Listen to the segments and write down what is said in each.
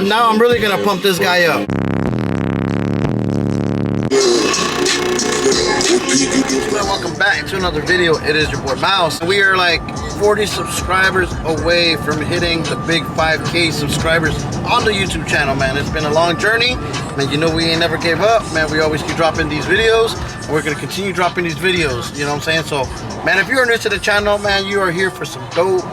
Now I'm really gonna pump this guy up. Welcome back to another video. It is your boy Mouse. We are like 40 subscribers away from hitting the big 5K subscribers on the YouTube channel, man. It's been a long journey, man. You know we ain't never gave up, man. We always keep dropping these videos, and we're gonna continue dropping these videos. You know what I'm saying? So, man, if you're new to the channel, man, you are here for some dope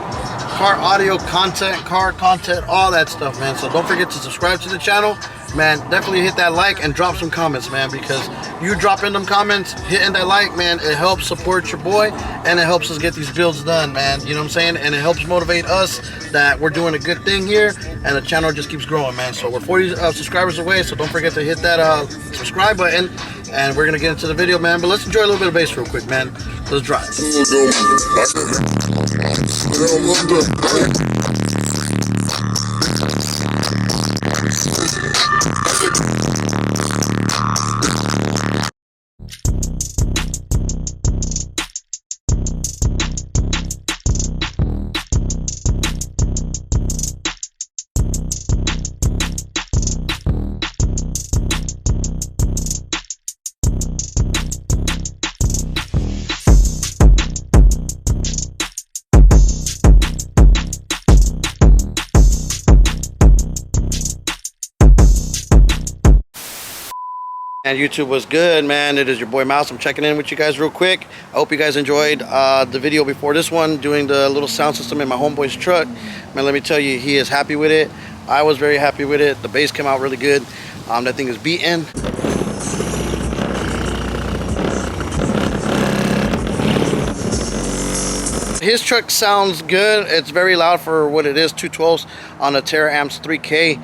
car audio content, car content, all that stuff, man. So don't forget to subscribe to the channel, man. Definitely hit that like and drop some comments, man, because you dropping them comments, hitting that like, man, it helps support your boy and it helps us get these builds done, man. You know what I'm saying? And it helps motivate us that we're doing a good thing here and the channel just keeps growing, man. So we're 40 subscribers away, so don't forget to hit that subscribe button, and we're gonna get into the video, man. But let's enjoy a little bit of bass real quick, man. Let's drive. And YouTube was good, man. It is your boy Mouse. I'm checking in with you guys real quick. I hope you guys enjoyed the video before this one, doing the little sound system in my homeboy's truck. Man, let me tell you, he is happy with it. I was very happy with it. The bass came out really good. That thing is beating. His truck sounds good. It's very loud for what it is, 212s on a Terra Amps 3K.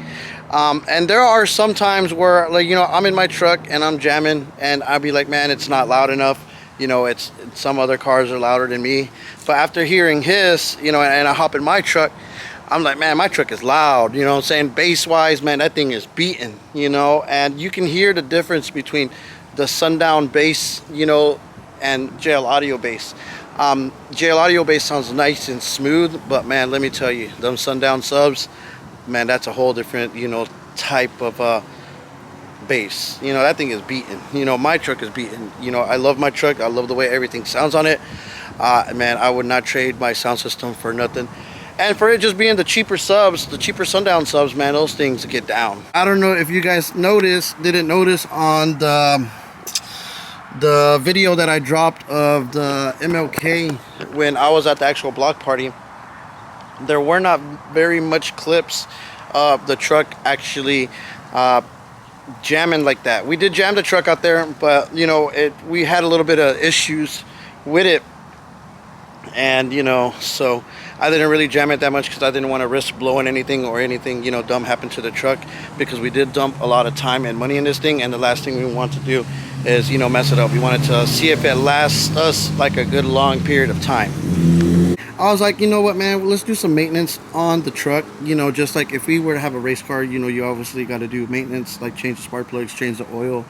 And there are some times where, like, you know, I'm in my truck and I'm jamming and I'll be like, man, it's not loud enough. You know, it's some other cars are louder than me. But after hearing his, you know, and I hop in my truck, I'm like, man, my truck is loud. You know what I'm saying? Bass wise, man, that thing is beating, you know, and you can hear the difference between the Sundown bass, you know, and JL Audio bass. JL Audio bass sounds nice and smooth, but man, let me tell you, them Sundown subs, man, that's a whole different, you know, type of bass. You know, that thing is beating. You know, my truck is beating. You know, I love my truck. I love the way everything sounds on it. Man, I would not trade my sound system for nothing. And for it just being the cheaper subs, the cheaper Sundown subs, man, those things get down. I don't know if you guys didn't notice on the video that I dropped of the MLK when I was at the actual block party. There were not very much clips of the truck actually jamming like that. We did jam the truck out there, but you know, we had a little bit of issues with it, and you know, so I didn't really jam it that much because I didn't want to risk blowing anything or anything, you know, dumb happen to the truck, because we did dump a lot of time and money in this thing, and the last thing we want to do is, you know, mess it up. We wanted to see if it lasts us like a good long period of time. I was like, you know what, man, let's do some maintenance on the truck. You know, just like if we were to have a race car, you know, you obviously got to do maintenance, like change the spark plugs, change the oil,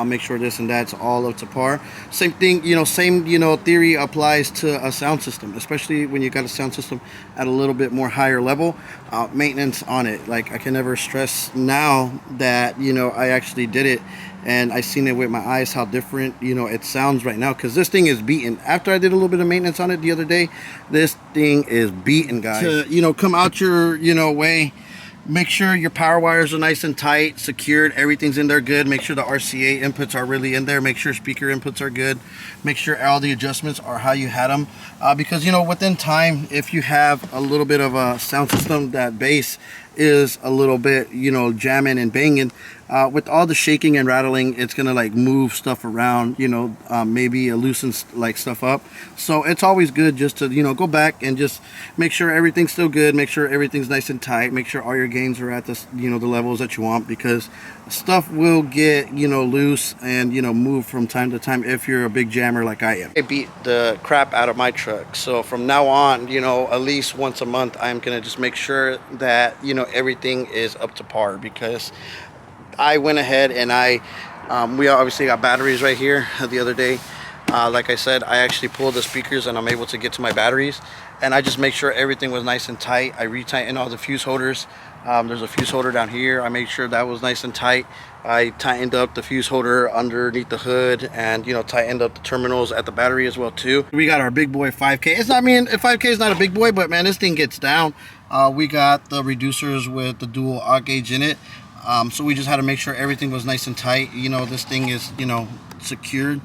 make sure this and that's all up to par. Same thing, you know, same, you know, theory applies to a sound system, especially when you got a sound system at a little bit more higher level. Maintenance on it, like, I can never stress now that, you know, I actually did it and I seen it with my eyes how different, you know, it sounds right now, because this thing is beating. After I did a little bit of maintenance on it the other day, this thing is beating, guys. To, you know, come out your, you know, way, make sure your power wires are nice and tight, secured, everything's in there good. Make sure the RCA inputs are really in there. Make sure speaker inputs are good. Make sure all the adjustments are how you had them, because, you know, within time, if you have a little bit of a sound system that bass is a little bit, you know, jamming and banging, with all the shaking and rattling, it's gonna like move stuff around, you know, maybe loosen like stuff up. So it's always good just to, you know, go back and just make sure everything's still good, make sure everything's nice and tight, make sure all your gains are at the, you know, the levels that you want, because stuff will get, you know, loose and, you know, move from time to time if you're a big jammer like I am. I beat the crap out of my truck, so from now on, you know, at least once a month I'm gonna just make sure that, you know, everything is up to par, because I went ahead and we obviously got batteries right here the other day. Like I said, I actually pulled the speakers and I'm able to get to my batteries, and I just make sure everything was nice and tight. I retightened all the fuse holders. There's a fuse holder down here. I made sure that was nice and tight. I tightened up the fuse holder underneath the hood, and tightened up the terminals at the battery as well too. We got our big boy 5K. It's not, I mean, 5K is not a big boy, but man, this thing gets down. We got the reducers with the dual aught gauge in it. So we just had to make sure everything was nice and tight. This thing is secured.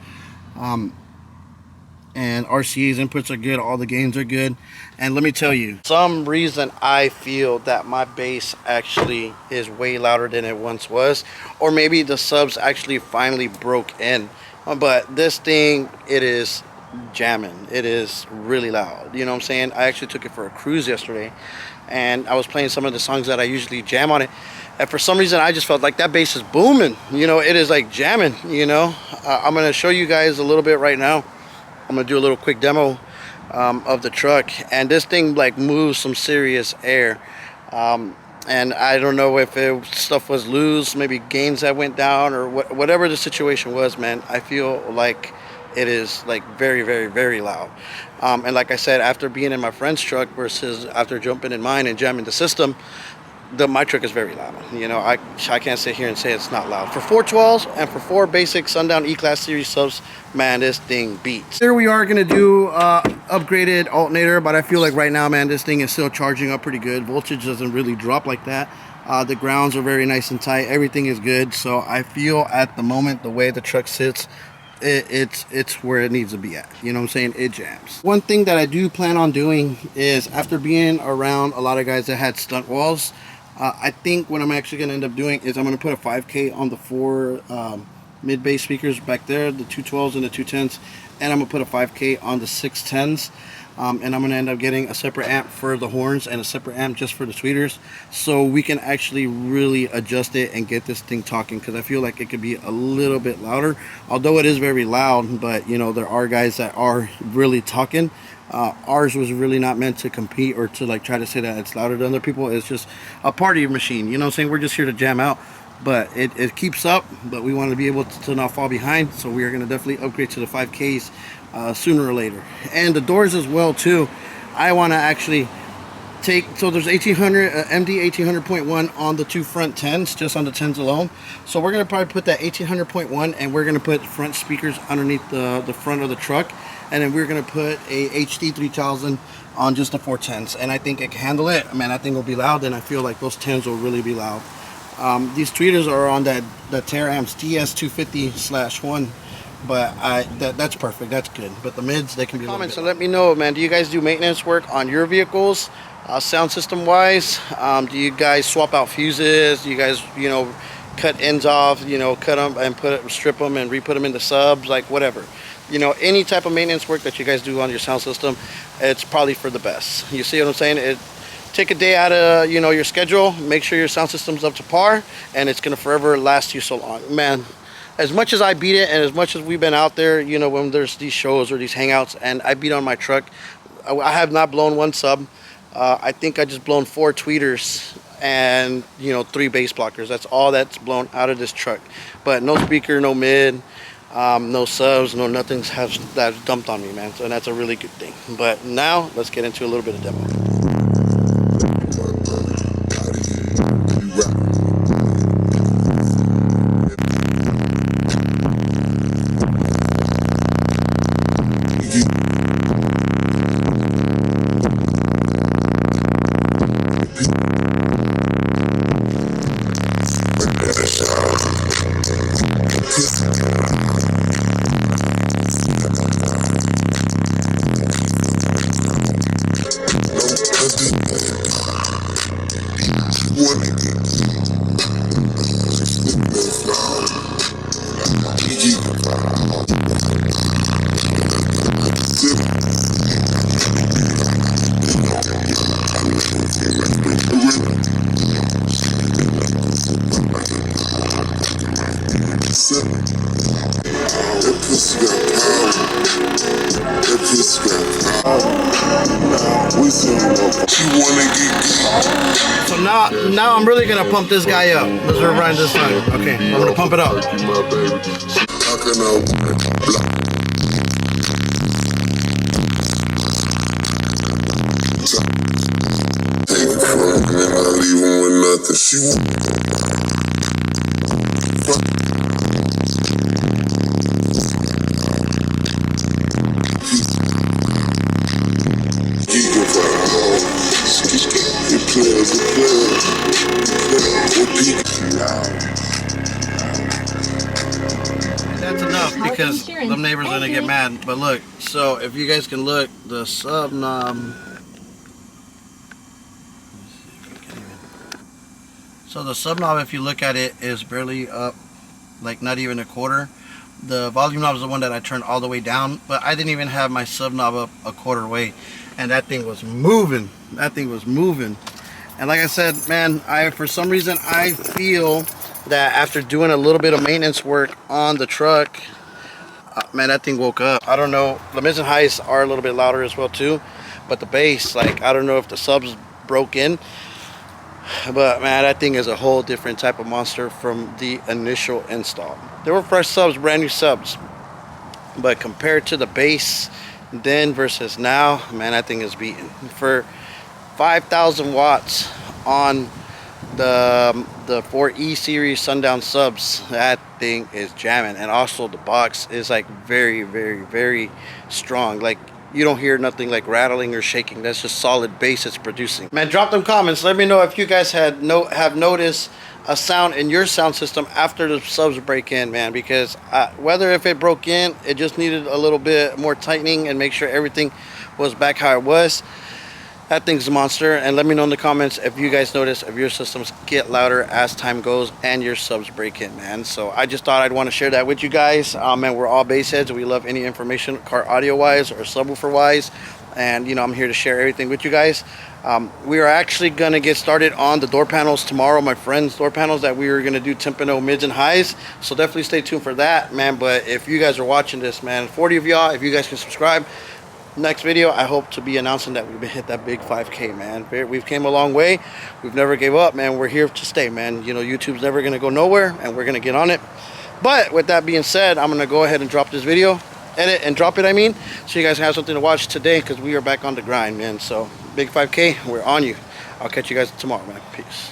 And RCA's inputs are good, all the gains are good. And let me tell you, some reason I feel that my bass actually is way louder than it once was, or maybe the subs actually finally broke in. But this thing, it is jamming. It is really loud. You know what I'm saying? I actually took it for a cruise yesterday, and I was playing some of the songs that I usually jam on it, and for some reason I just felt like that bass is booming. It is like jamming. I'm gonna show you guys a little bit right now. I'm gonna do a little quick demo of the truck, and this thing like moves some serious air, and I don't know if stuff was loose, maybe gains that went down, or whatever the situation was, man. I feel like it is like very, very, very loud. And like I said, after being in my friend's truck versus after jumping in mine and jamming the system, my truck is very loud. I can't sit here and say it's not loud. For 412s and for 4 basic Sundown E-Class Series subs, man, this thing beats. Here we are gonna do upgraded alternator, but I feel like right now, man, this thing is still charging up pretty good. Voltage doesn't really drop like that. The grounds are very nice and tight. Everything is good. So I feel at the moment, the way the truck sits, it's where it needs to be at. You know what I'm saying? It jams. One thing that I do plan on doing is, after being around a lot of guys that had stunt walls, I think what I'm actually going to end up doing is I'm going to put a 5K on the 4 mid-bass speakers back there, the 212s and the 210s, and I'm going to put a 5K on the 610s, and I'm going to end up getting a separate amp for the horns and a separate amp just for the tweeters, so we can actually really adjust it and get this thing talking, because I feel like it could be a little bit louder, although it is very loud. But there are guys that are really talking. Ours was really not meant to compete or to like try to say that it's louder than other people. It's just a party machine, you know what I'm saying? We're just here to jam out, but it keeps up, but we want to be able to not fall behind, so we are going to definitely upgrade to the 5Ks sooner or later. And the doors as well too, I want to actually so there's 1800 MD 1800.1 on the 2 front 10s, just on the 10s alone. So we're going to probably put that 1800.1, and we're going to put front speakers underneath the front of the truck, and then we're going to put a HD 3000 on just the 410s, and I think it can handle it. Man, I think it'll be loud, and I feel like those 10s will really be loud. These tweeters are on the Teramps TS250/1, but that's perfect, that's good. But the mids, they can be comments. So let me know, man, do you guys do maintenance work on your vehicles, sound system wise? Do you guys swap out fuses? Do you guys cut ends off, cut them and strip them and re-put them into subs, like whatever? Any type of maintenance work that you guys do on your sound system, it's probably for the best. You see what I'm saying? Take a day out of your schedule, make sure your sound system's up to par, and it's gonna forever last you so long. Man, as much as I beat it, and as much as we've been out there, when there's these shows or these hangouts, and I beat on my truck, I have not blown one sub. I think I just blown 4 tweeters and 3 bass blockers. That's all that's blown out of this truck. But no speaker, no mid, no subs, no nothing's that's dumped on me, man. So that's a really good thing. But now let's get into a little bit of demo. So now I'm really gonna pump this guy up. Let's rewind this time. Okay, I'm gonna pump it up. That's enough because the neighbors are gonna get mad. But look, so if you guys can look, the sub knob. So the sub knob, if you look at it, is barely up, like not even a quarter. The volume knob is the one that I turned all the way down, but I didn't even have my sub knob up a quarter way, and that thing was moving. That thing was moving. And like I said, man, for some reason I feel that after doing a little bit of maintenance work on the truck, man, that thing woke up. I don't know. The mids and highs are a little bit louder as well too, but the bass, like, I don't know if the subs broke in, but man, that thing is a whole different type of monster from the initial install. They were fresh subs, brand new subs, but compared to the bass then versus now, man, that thing is beaten. For 5,000 watts on the 4E series Sundown subs, that thing is jamming. And also the box is like very, very, very strong. Like, you don't hear nothing like rattling or shaking. That's just solid bass it's producing. Man, drop them comments. Let me know if you guys have noticed a sound in your sound system after the subs break in, man, because whether if it broke in, it just needed a little bit more tightening and make sure everything was back how it was. That thing's a monster. And let me know in the comments if you guys notice if your systems get louder as time goes and your subs break in, man. So I just thought I'd want to share that with you guys. Man, we're all bass heads. We love any information, car audio wise or subwoofer wise, and you know, I'm here to share everything with you guys. We are actually going to get started on the door panels tomorrow, my friend's door panels that we were going to do Timpano mids and highs. So definitely stay tuned for that, man. But if you guys are watching this, man, 40 of y'all, if you guys can subscribe, next video I hope to be announcing that we've hit that big 5K, man. We've came a long way. We've never gave up, man. We're here to stay, man. You know, YouTube's never going to go nowhere, and we're going to get on it. But with that being said, I'm going to go ahead and drop this video, edit and drop it, I mean, so you guys have something to watch today, because we are back on the grind, man. So big 5K, we're on you. I'll catch you guys tomorrow, man. Peace.